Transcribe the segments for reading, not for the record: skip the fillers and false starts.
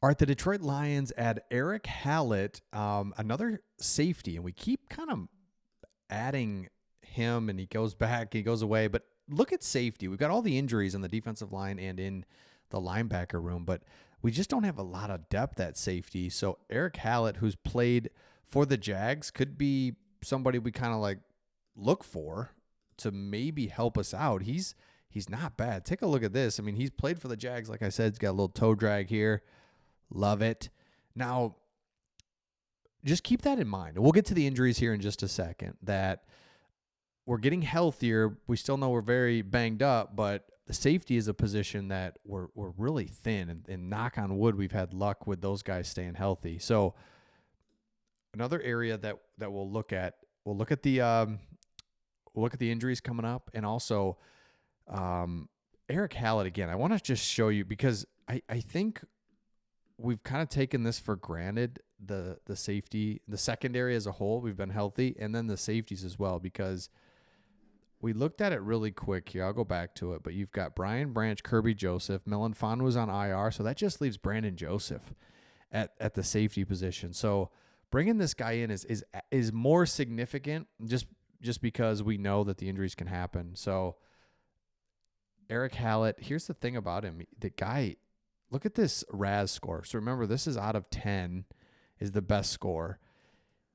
All right, the Detroit Lions add Erik Hallet, another safety, and we keep kind of adding him, and he goes back, he goes away. But look at safety. We've got all the injuries on the defensive line and in the linebacker room, but we just don't have a lot of depth at safety. So Erik Hallet, who's played for the Jags, could be somebody we kind of like look for to maybe help us out. He's not bad. Take a look at this. I mean, he's played for the Jags. Like I said, he's got a little toe drag here. Love it. Now, just keep that in mind. We'll get to the injuries here in just a second, that we're getting healthier. We still know we're very banged up, but the safety is a position that we're really thin. And knock on wood, we've had luck with those guys staying healthy. So another area that we'll look at the injuries coming up, and also Erik Hallet again. I want to just show you, because I think we've kind of taken this for granted, the safety, the secondary as a whole. We've been healthy, and then the safeties as well, because we looked at it really quick here. I'll go back to it, but you've got Brian Branch, Kirby Joseph, Millen Fon was on IR, so that just leaves Brandon Joseph at the safety position. So bringing this guy in is more significant just because we know that the injuries can happen. So Erik Hallet, here's the thing about him. The guy, look at this RAS score. So remember, this is out of 10 is the best score.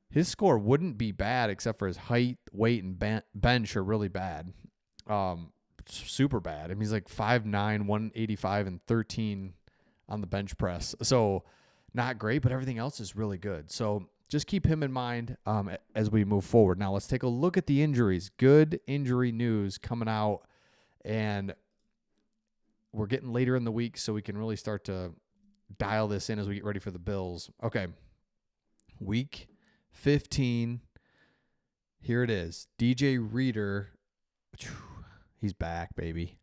His score wouldn't be bad except for his height, weight, and bench are really bad. Super bad. I mean, he's like 5'9", 185, and 13 on the bench press. So not great, but everything else is really good. So just keep him in mind as we move forward. Now let's take a look at the injuries. Good injury news coming out, and we're getting later in the week, so we can really start to dial this in as we get ready for the Bills. Okay, week 15. Here it is. DJ Reader. He's back, baby.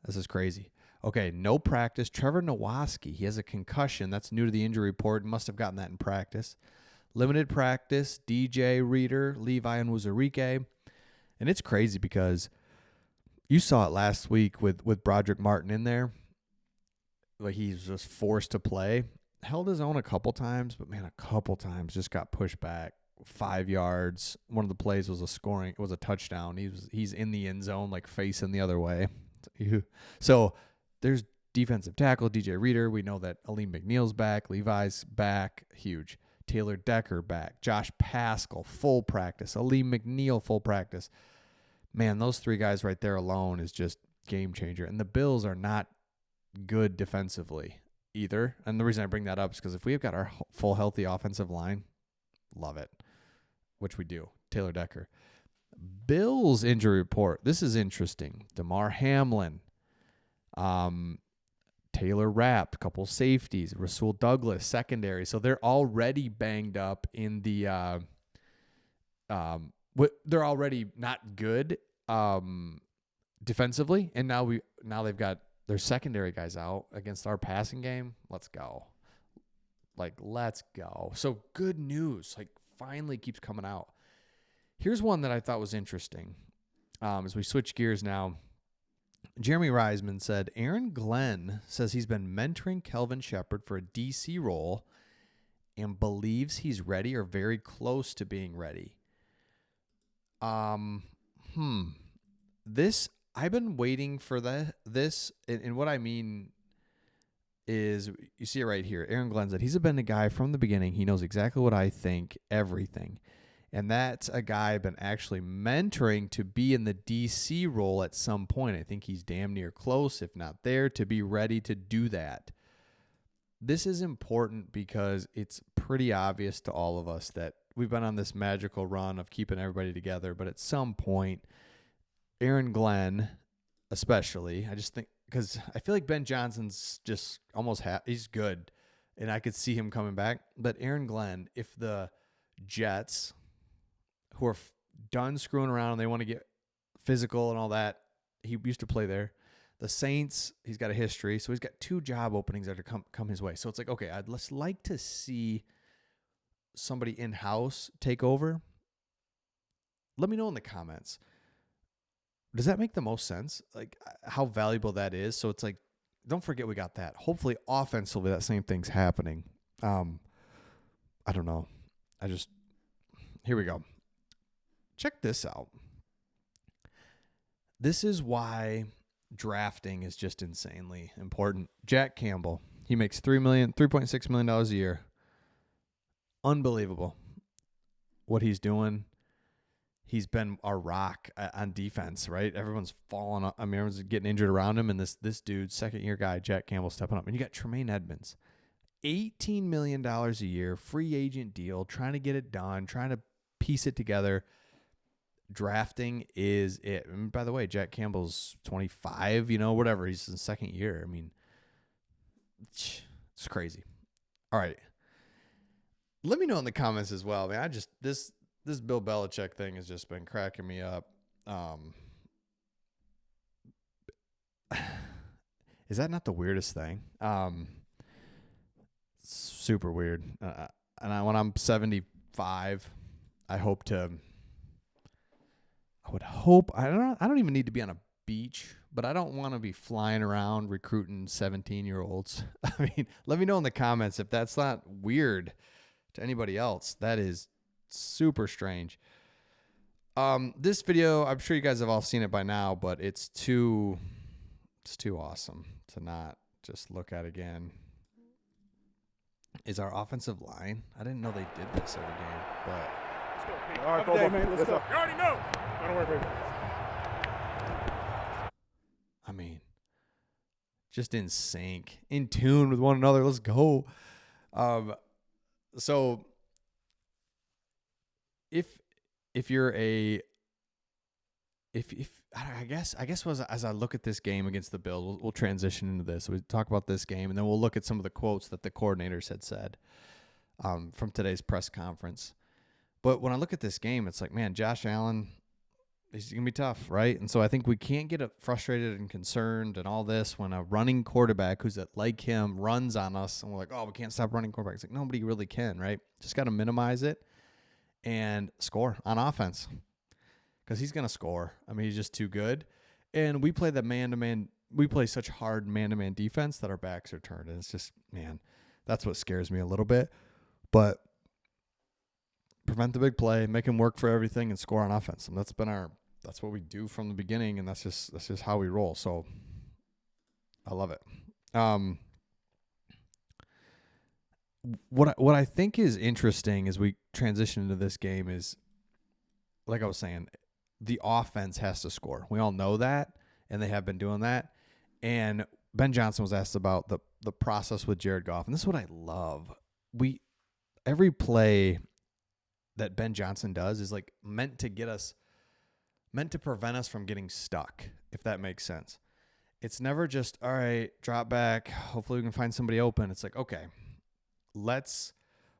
This is crazy. Okay, no practice. Trevor Nowaski. He has a concussion. That's new to the injury report. Must have gotten that in practice. Limited practice. DJ Reader, Levi, and Wuzarike. And it's crazy because you saw it last week with Broderick Martin in there. Like, he's just forced to play. Held his own a couple times, but man, a couple times just got pushed back 5 yards. One of the plays was a touchdown. He's in the end zone, like facing the other way. So there's defensive tackle, DJ Reader. We know that Aleem McNeil's back. Levi's back. Huge. Taylor Decker back. Josh Paschal, full practice. Aleem McNeil, full practice. Man, those three guys right there alone is just game changer. And the Bills are not good defensively either. And the reason I bring that up is because if we have got our full healthy offensive line, love it, which we do. Taylor Decker. Bills injury report. This is interesting. Damar Hamlin, Taylor Rapp, a couple safeties, Rasul Douglas, secondary. So they're already banged up in the they're already not good defensively, and now they've got their secondary guys out against our passing game. Let's go. Let's go. So good news, finally keeps coming out. Here's one that I thought was interesting. As we switch gears now, Jeremy Reisman said, Aaron Glenn says he's been mentoring Kelvin Sheppard for a DC role and believes he's ready or very close to being ready. This, I've been waiting for this, and what I mean is, you see it right here. Aaron Glenn said he's been a guy from the beginning. He knows exactly what I think, everything. And that's a guy I've been actually mentoring to be in the DC role at some point. I think he's damn near close, if not there, to be ready to do that. This is important because it's pretty obvious to all of us that we've been on this magical run of keeping everybody together, but at some point, Aaron Glenn especially, I just think, because I feel like Ben Johnson's just almost he's good, and I could see him coming back. But Aaron Glenn, if the Jets, who are done screwing around and they want to get physical and all that, he used to play there. The Saints, he's got a history, so he's got 2 job openings that are come his way. So it's like, okay, I'd just like to see somebody in-house take over. Let me know in the comments. Does that make the most sense? Like, how valuable that is? So it's like, don't forget we got that. Hopefully offensively that same thing's happening. I don't know. Here we go. Check this out. This is why drafting is just insanely important. Jack Campbell, he makes $3.6 million a year. Unbelievable what he's doing. He's been our rock on defense, right? Everyone's falling up. I mean, everyone's getting injured around him, and this dude, second-year guy, Jack Campbell, stepping up. And you got Tremaine Edmonds, $18 million a year, free agent deal, trying to get it done, trying to piece it together. Drafting is it. And by the way, Jack Campbell's 25, whatever. He's in second year. I mean, it's crazy. All right. Let me know in the comments as well. Man, this Bill Belichick thing has just been cracking me up. Is that not the weirdest thing? Super weird. When I'm 75, I don't even need to be on a beach, but I don't want to be flying around recruiting 17-year-olds. I mean, let me know in the comments if that's not weird to anybody else. That is super strange. This video, I'm sure you guys have all seen it by now, but it's too awesome to not just look at again. Is our offensive line? I didn't know they did this every game, but all right, Kobo, let's go. You already know. Don't worry, baby. I mean, just in sync, in tune with one another. Let's go. So if you're I guess as I look at this game against the Bills, we'll transition into this. We talk about this game, and then we'll look at some of the quotes that the coordinators had said from today's press conference. But when I look at this game, it's like, man, Josh Allen, he's going to be tough, right? And so I think we can't get frustrated and concerned and all this when a running quarterback who's like him runs on us, and we're like, oh, we can't stop running quarterbacks. Like, nobody really can, right? Just got to minimize it and score on offense because he's going to score. I mean, he's just too good. And we play the man-to-man. We play such hard man-to-man defense that our backs are turned. And it's just, man, that's what scares me a little bit. But prevent the big play, make him work for everything, and score on offense. And that's what we do from the beginning, and that's just how we roll. So I love it. What I think is interesting as we transition into this game is, like I was saying, the offense has to score. We all know that, and they have been doing that. And Ben Johnson was asked about the process with Jared Goff, and this is what I love. Every play that Ben Johnson does is like meant to prevent us from getting stuck, if that makes sense. It's never just, all right, drop back, hopefully we can find somebody open. It's like, okay, let's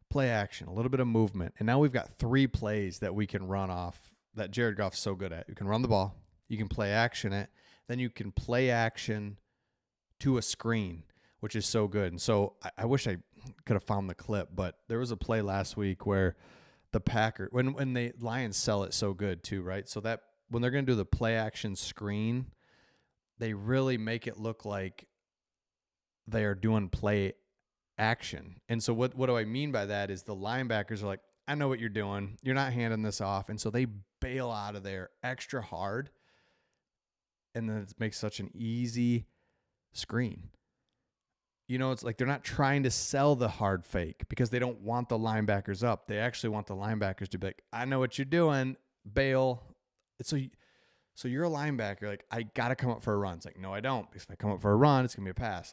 play action, a little bit of movement. And now we've got 3 plays that we can run off that Jared Goff's so good at. You can run the ball, you can play action it, then you can play action to a screen, which is so good. And so I wish I could have found the clip, but there was a play last week where the Packers, when the Lions sell it so good too, right? So that when they're going to do the play action screen, they really make it look like they are doing play action. And so what do I mean by that is the linebackers are like, I know what you're doing. You're not handing this off. And so they bail out of there extra hard. And then it makes such an easy screen. It's like they're not trying to sell the hard fake because they don't want the linebackers up. They actually want the linebackers to be like, I know what you're doing, bail. So you're a linebacker, like, I got to come up for a run. It's like, no, I don't. Because if I come up for a run, it's going to be a pass.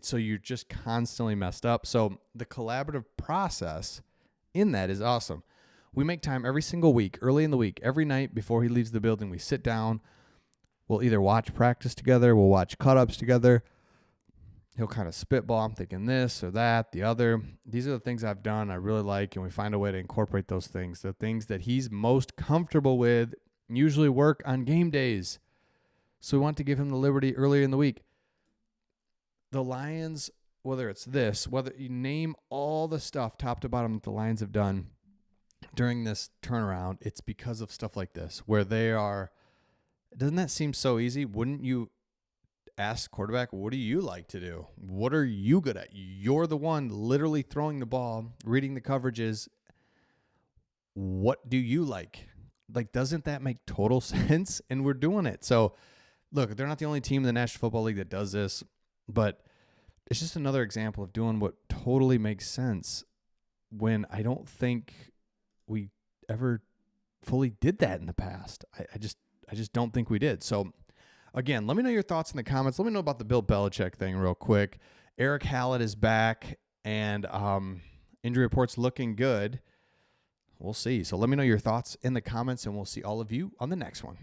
So you're just constantly messed up. So the collaborative process in that is awesome. We make time every single week, early in the week, every night before he leaves the building. We sit down. We'll either watch practice together. We'll watch cut-ups together. He'll kind of spitball. I'm thinking this or that, the other. These are the things I've done I really like, and we find a way to incorporate those things. The things that he's most comfortable with usually work on game days. So we want to give him the liberty earlier in the week. The Lions, whether you name all the stuff top to bottom that the Lions have done during this turnaround, it's because of stuff like this, where they are, doesn't that seem so easy? Wouldn't you ask quarterback, what do you like to do? What are you good at? You're the one literally throwing the ball, reading the coverages. What do you like? Like, doesn't that make total sense? And we're doing it. So, look, they're not the only team in the National Football League that does this, but it's just another example of doing what totally makes sense when I don't think we ever fully did that in the past. I just don't think we did. So, again, let me know your thoughts in the comments. Let me know about the Bill Belichick thing real quick. Erik Hallet is back, and injury report's looking good. We'll see. So let me know your thoughts in the comments, and we'll see all of you on the next one.